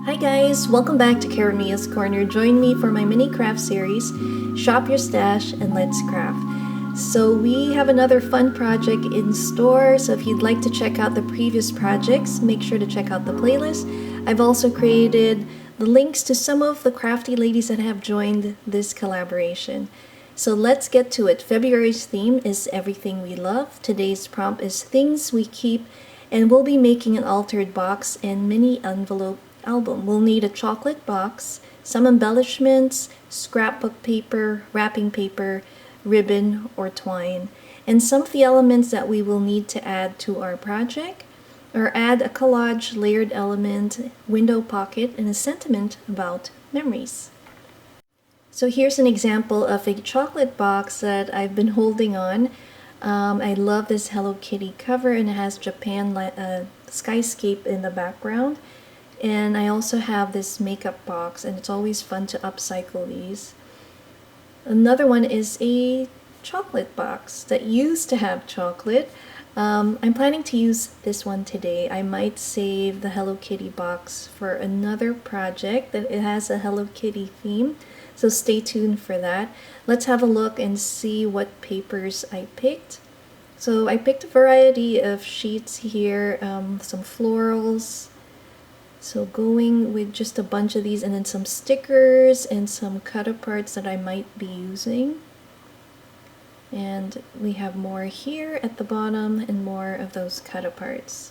Hi guys, welcome back to Karamia's Corner. Join me for my mini craft series, Shop Your Stash and Let's Craft. So we have another fun project in store, so if you'd like to check out the previous projects, make sure to check out the playlist. I've also created the links to some of the crafty ladies that have joined this collaboration. So let's get to it. February's theme is Everything We Love. Today's prompt is Things We Keep, and we'll be making an altered box and mini envelope album. We'll need a chocolate box, some embellishments, scrapbook paper, wrapping paper, ribbon or twine, and some of the elements that we will need to add to our project are add a collage, layered element, window pocket, and a sentiment about memories. So here's an example of a chocolate box that I've been holding on. I love this Hello Kitty cover, and it has Japan skyscape in the background. And I also have this makeup box, and it's always fun to upcycle these. Another one is a chocolate box that used to have chocolate. I'm planning to use this one today. I might save the Hello Kitty box for another project that it has a Hello Kitty theme. So stay tuned for that. Let's have a look and see what papers I picked. So I picked a variety of sheets here, some florals. So going with just a bunch of these, and then some stickers and some cut-aparts that I might be using. And we have more here at the bottom and more of those cut-aparts.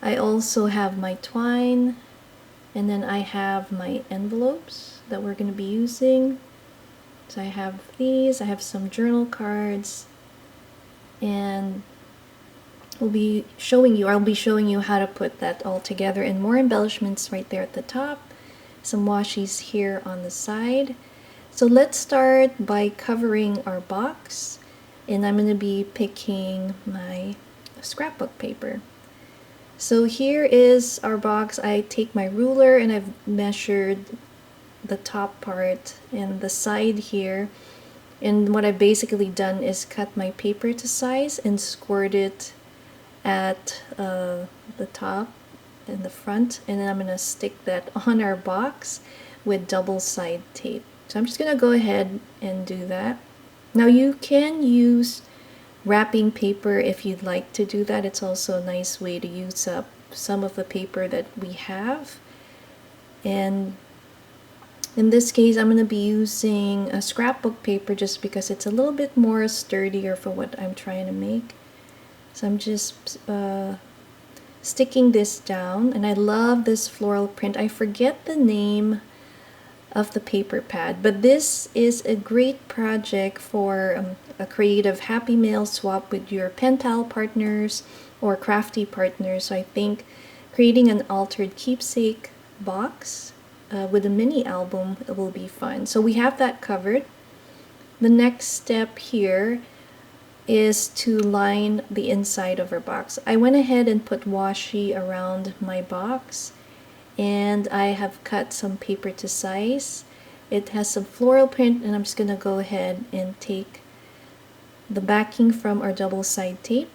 I also have my twine, and then I have my envelopes that we're going to be using. So I have these, I have some journal cards, and I'll be showing you how to put that all together, and more embellishments right there at the top, some washies here on the side. So let's start by covering our box, and I'm going to be picking my scrapbook paper. So here is our box. I take my ruler and I've measured the top part and the side here, and what I've basically done is cut my paper to size and squirt it at the top and the front, and then I'm going to stick that on our box with double side tape. So I'm just going to go ahead and do that. Now you can use wrapping paper if you'd like to do that. It's also a nice way to use up some of the paper that we have. And in this case, I'm going to be using a scrapbook paper just because it's a little bit more sturdier for what I'm trying to make. So I'm just sticking this down, and I love this floral print. I forget the name of the paper pad, but this is a great project for a creative happy mail swap with your pen pal partners or crafty partners. So I think creating an altered keepsake box with a mini album will be fun. So we have that covered. The next step here is to line the inside of our box. I went ahead and put washi around my box, and I have cut some paper to size. It has some floral print, and I'm just gonna go ahead and take the backing from our double side tape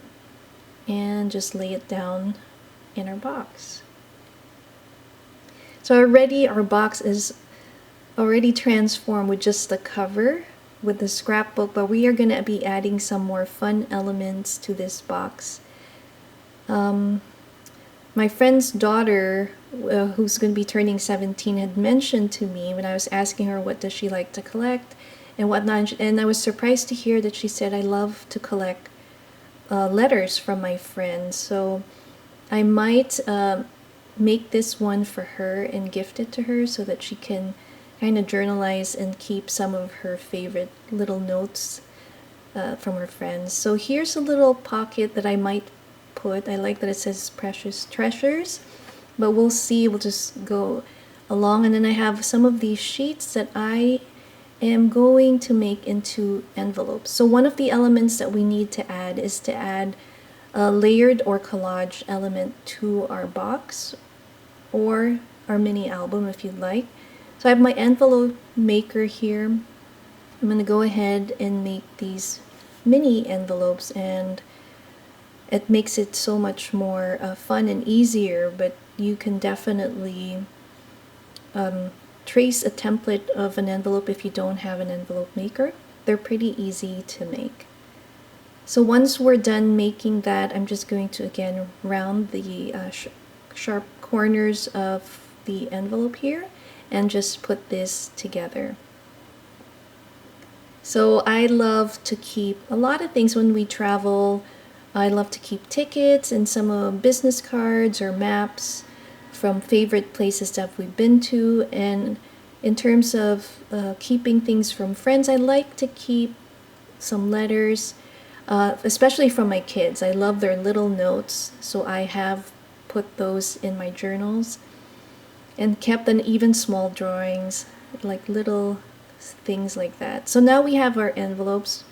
and just lay it down in our box. So already our box is already transformed with just the cover with the scrapbook, but we are going to be adding some more fun elements to this box. My friend's daughter, who's going to be turning 17, had mentioned to me when I was asking her what does she like to collect and whatnot, and I was surprised to hear that she said, I love to collect letters from my friends. So I might make this one for her and gift it to her so that she can kind of journalize and keep some of her favorite little notes from her friends. So here's a little pocket that I might put. I like that it says Precious Treasures, but we'll see. We'll just go along. And then I have some of these sheets that I am going to make into envelopes. So one of the elements that we need to add is to add a layered or collage element to our box or our mini album if you'd like. So I have my envelope maker here. I'm going to go ahead and make these mini envelopes, and it makes it so much more fun and easier, but you can definitely trace a template of an envelope if you don't have an envelope maker. They're pretty easy to make. So once we're done making that, I'm just going to again round the sharp corners of the envelope here and just put this together. So I love to keep a lot of things when we travel. I love to keep tickets and some business cards or maps from favorite places that we've been to. And in terms of keeping things from friends, I like to keep some letters, especially from my kids. I love their little notes, so I have put those in my journals and kept an even small drawings, like little things like that. So now we have our envelopes.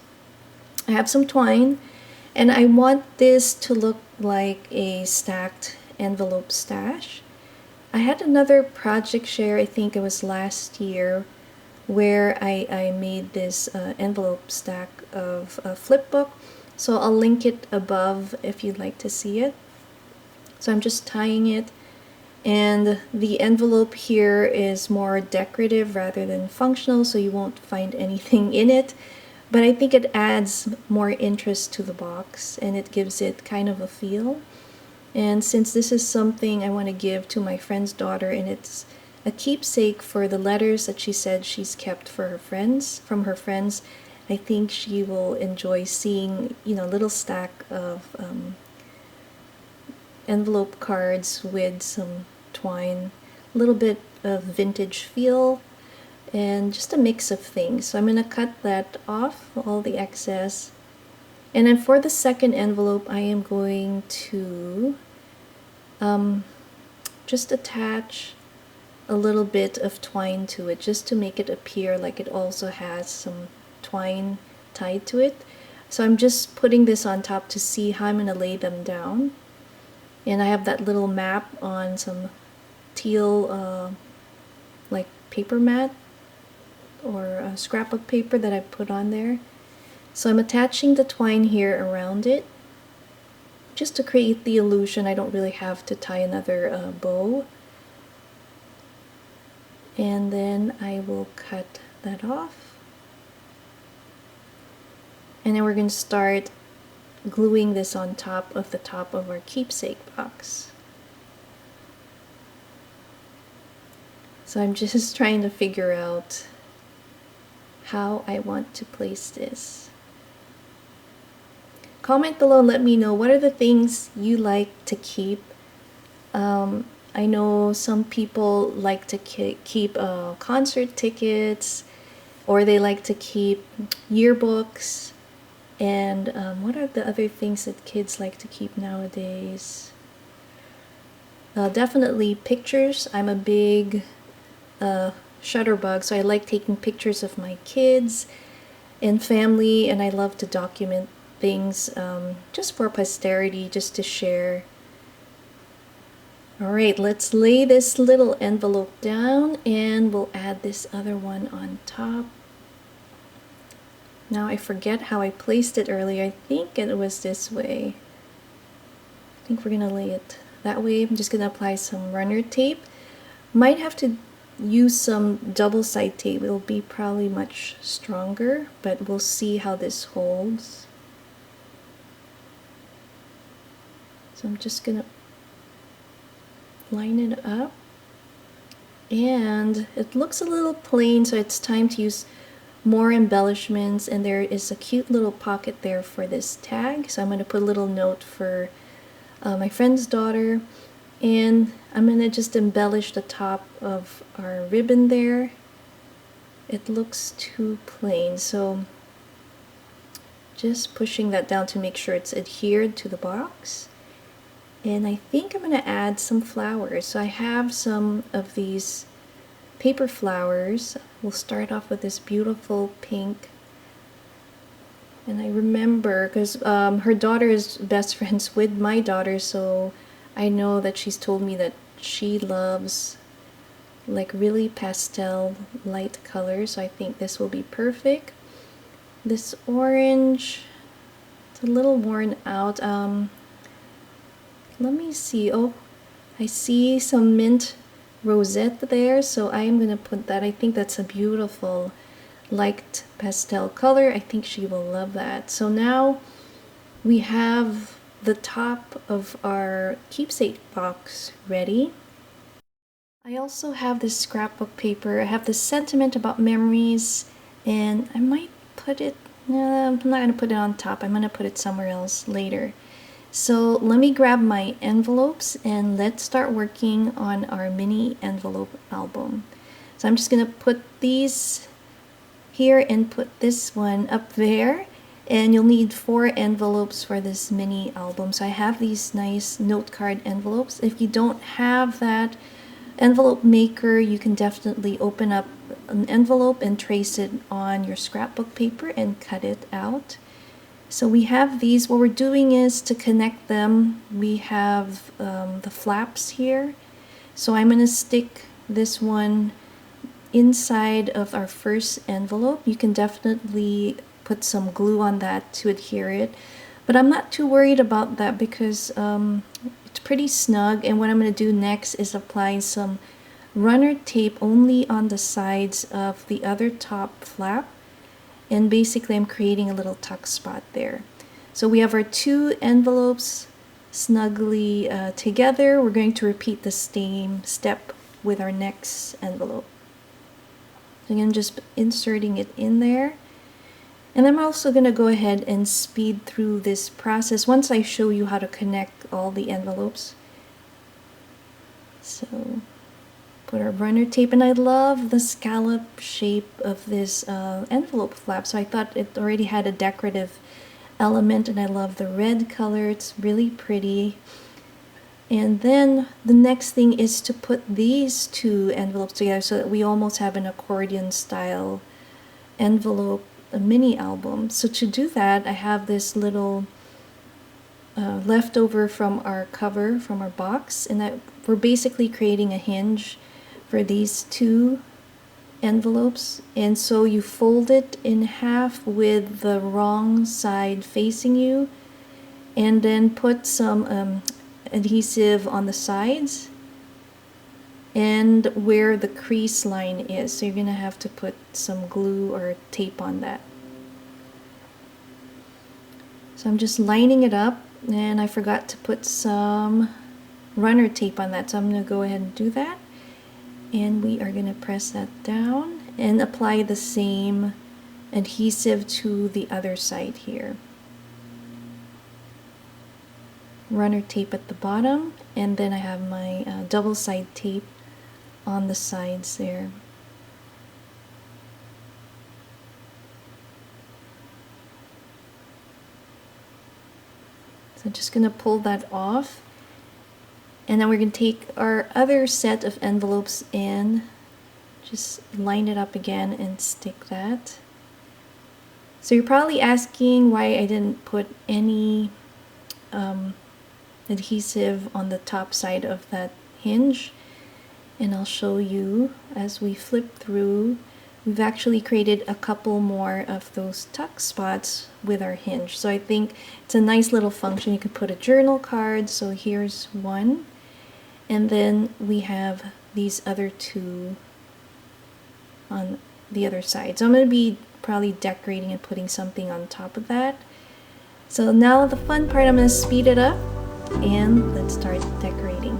I have some twine, and I want this to look like a stacked envelope stash. I had another project share, I think it was last year, where I made this envelope stack of a flip book. So I'll link it above if you'd like to see it. So I'm just tying it, and the envelope here is more decorative rather than functional, so you won't find anything in it. But I think it adds more interest to the box and it gives it kind of a feel. And since this is something I want to give to my friend's daughter, and it's a keepsake for the letters that she said she's kept for her friends, from her friends, I think she will enjoy seeing, you know, a little stack of envelope cards with some twine, a little bit of vintage feel, and just a mix of things. So I'm going to cut that off, all the excess. And then for the second envelope, I am going to just attach a little bit of twine to it, just to make it appear like it also has some twine tied to it. So I'm just putting this on top to see how I'm going to lay them down. And I have that little map on some teal like paper mat or scrapbook paper that I put on there. So I'm attaching the twine here around it just to create the illusion I don't really have to tie another bow. And then I will cut that off. And then we're going to start gluing this on top of our keepsake box. So I'm just trying to figure out how I want to place this. Comment below and let me know what are the things you like to keep. I know some people like to keep concert tickets, or they like to keep yearbooks. And what are the other things that kids like to keep nowadays? Definitely pictures. I'm a big shutterbug, so I like taking pictures of my kids and family, and I love to document things just for posterity, just to share. Alright, let's lay this little envelope down and we'll add this other one on top. Now I forget how I placed it earlier. I think it was this way. I think we're going to lay it that way. I'm just going to apply some runner tape. Might have to use some double side tape. It'll be probably much stronger, but we'll see how this holds. So I'm just going to line it up. And it looks a little plain, so it's time to use more embellishments, and there is a cute little pocket there for this tag. So I'm going to put a little note for my friend's daughter, and I'm going to just embellish the top of our ribbon there. It looks too plain, so just pushing that down to make sure it's adhered to the box. And I think I'm going to add some flowers. So I have some of these paper flowers. We'll start off with this beautiful pink. And I remember, because her daughter is best friends with my daughter, so I know that she's told me that she loves like really pastel light colors. So I think this will be perfect. This orange, it's a little worn out. Let me see. Oh, I see some mint rosette there, so I am going to put that. I think that's a beautiful light pastel color. I think she will love that. So now we have the top of our keepsake box ready. I also have this scrapbook paper. I have this sentiment about memories, and I might put it, no, I'm not going to put it on top. I'm going to put it somewhere else later. So let me grab my envelopes and let's start working on our mini envelope album. So I'm just going to put these here and put this one up there, and you'll need 4 envelopes for this mini album. So I have these nice note card envelopes. If you don't have that envelope maker, you can definitely open up an envelope and trace it on your scrapbook paper and cut it out. So we have these. What we're doing is to connect them, we have the flaps here. So I'm going to stick this one inside of our first envelope. You can definitely put some glue on that to adhere it, but I'm not too worried about that because it's pretty snug. And what I'm going to do next is apply some runner tape only on the sides of the other top flap. And basically I'm creating a little tuck spot there. So we have our 2 envelopes snugly together. We're going to repeat the same step with our next envelope. So again, just inserting it in there. And I'm also going to go ahead and speed through this process once I show you how to connect all the envelopes. So put our runner tape, and I love the scallop shape of this envelope flap, so I thought it already had a decorative element, and I love the red color. It's really pretty. And then the next thing is to put these 2 envelopes together so that we almost have an accordion style envelope, a mini album. So to do that, I have this little leftover from our cover, from our box, and we're basically creating a hinge for these 2 envelopes. And so you fold it in half with the wrong side facing you, and then put some adhesive on the sides and where the crease line is. So you're gonna have to put some glue or tape on that. So I'm just lining it up, and I forgot to put some runner tape on that, so I'm gonna go ahead and do that. And we are going to press that down and apply the same adhesive to the other side here. Runner tape at the bottom, and then I have my double side tape on the sides there. So I'm just going to pull that off. And then we're going to take our other set of envelopes and just line it up again and stick that. So you're probably asking why I didn't put any adhesive on the top side of that hinge. And I'll show you as we flip through. We've actually created a couple more of those tuck spots with our hinge. So I think it's a nice little function. You could put a journal card. So here's one. And then we have these other 2 on the other side. So I'm going to be probably decorating and putting something on top of that. So now the fun part, I'm going to speed it up and let's start decorating.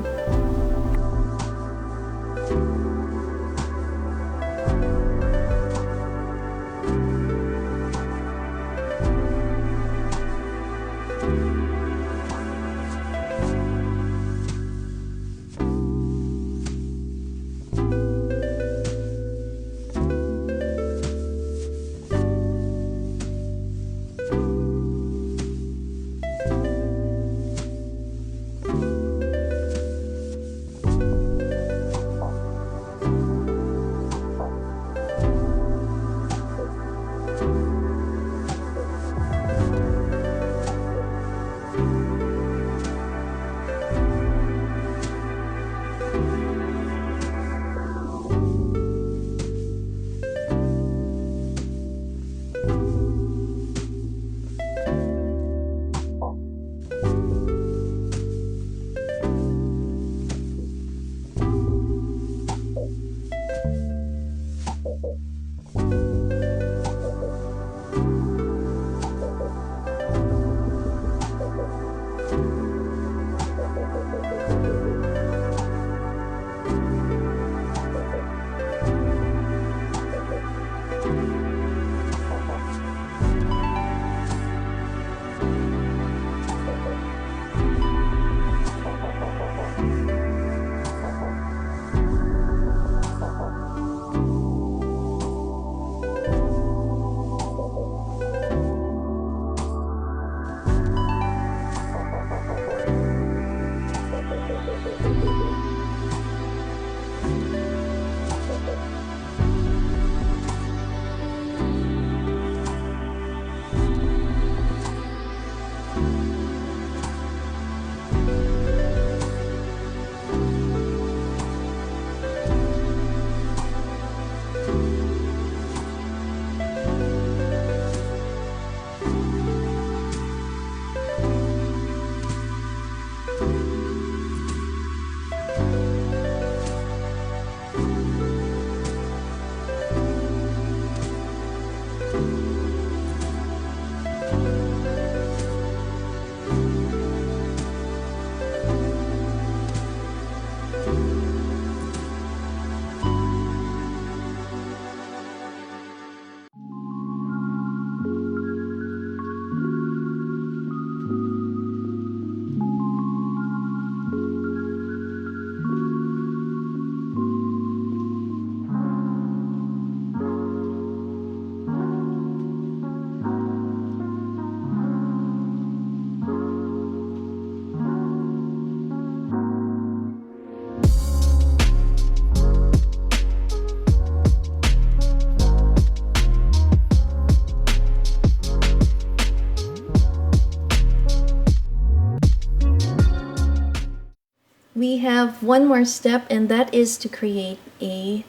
We have one more step, and that is to create a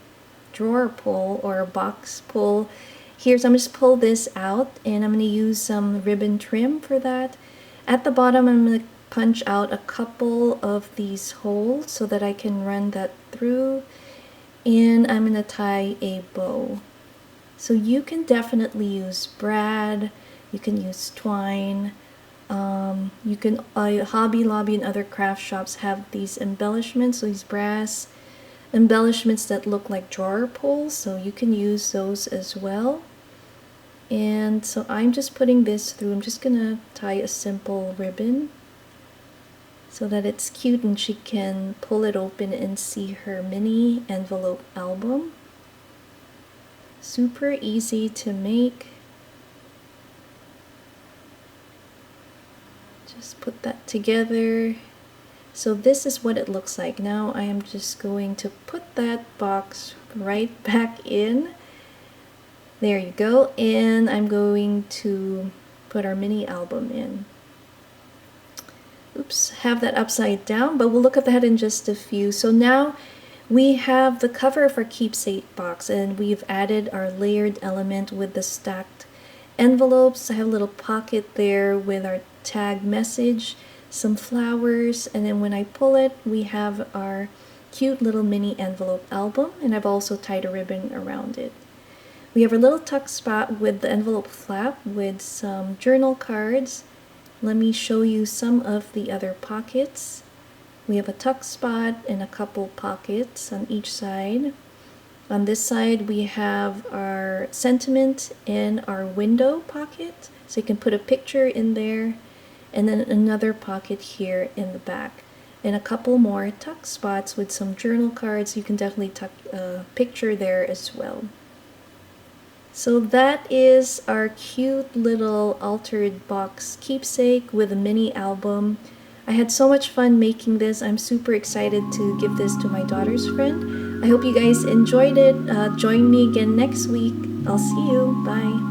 drawer pull or a box pull. Here, so I'm just pull this out, and I'm going to use some ribbon trim for that. At the bottom, I'm going to punch out a couple of these holes so that I can run that through, and I'm going to tie a bow. So you can definitely use brad, you can use twine. You can Hobby Lobby and other craft shops have these embellishments, so these brass embellishments that look like drawer pulls, so you can use those as well. And so I'm just putting this through. I'm just gonna tie a simple ribbon so that it's cute and she can pull it open and see her mini envelope album. Super easy to make. Just put that together. So this is what it looks like. Now I am just going to put that box right back in. There you go. And I'm going to put our mini album in. Oops, have that upside down, but we'll look at that in just a few. So now we have the cover of our keepsake box, and we've added our layered element with the stacked envelopes. I have a little pocket there with our tag message, some flowers, and then when I pull it, we have our cute little mini envelope album, and I've also tied a ribbon around it. We have a little tuck spot with the envelope flap with some journal cards. Let me show you some of the other pockets. We have a tuck spot and a couple pockets on each side. On this side, we have our sentiment and our window pocket, so you can put a picture in there, and then another pocket here in the back, and a couple more tuck spots with some journal cards. You can definitely tuck a picture there as well. So that is our cute little altered box keepsake with a mini album. I had so much fun making this. I'm super excited to give this to my daughter's friend. I hope you guys enjoyed it. Join me again next week. I'll see you. Bye.